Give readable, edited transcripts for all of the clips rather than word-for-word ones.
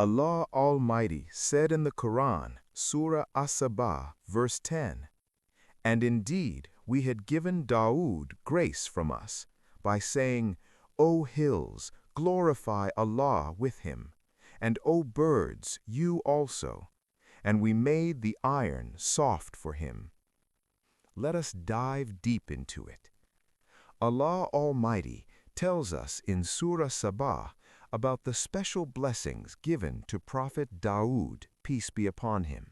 Allah Almighty said in the Quran, Surah As-Sabah, verse 10, "And indeed we had given Dawood grace from us, by saying, O hills, glorify Allah with him, and O birds, you also, and we made the iron soft for him." Let us dive deep into it. Allah Almighty tells us in Surah Sabah about the special blessings given to Prophet Dawood, peace be upon him.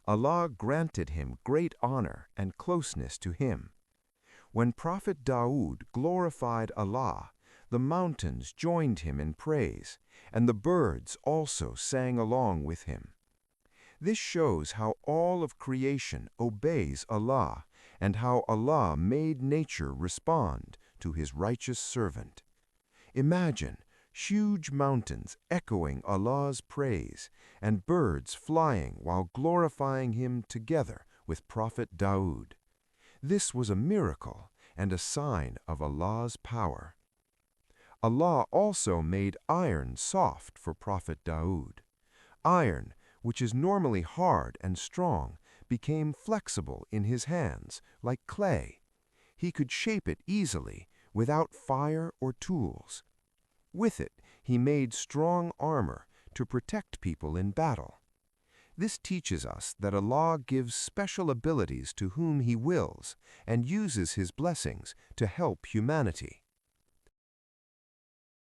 Allah granted him great honor and closeness to him. When Prophet Dawood glorified Allah, the mountains joined him in praise, and the birds also sang along with him. This shows how all of creation obeys Allah, and how Allah made nature respond to his righteous servant. Imagine huge mountains echoing Allah's praise, and birds flying while glorifying him together with Prophet Dawood. This was a miracle and a sign of Allah's power. Allah also made iron soft for Prophet Dawood. Iron, which is normally hard and strong, became flexible in his hands, like clay. He could shape it easily, without fire or tools. With it, he made strong armor to protect people in battle. This teaches us that Allah gives special abilities to whom He wills and uses His blessings to help humanity.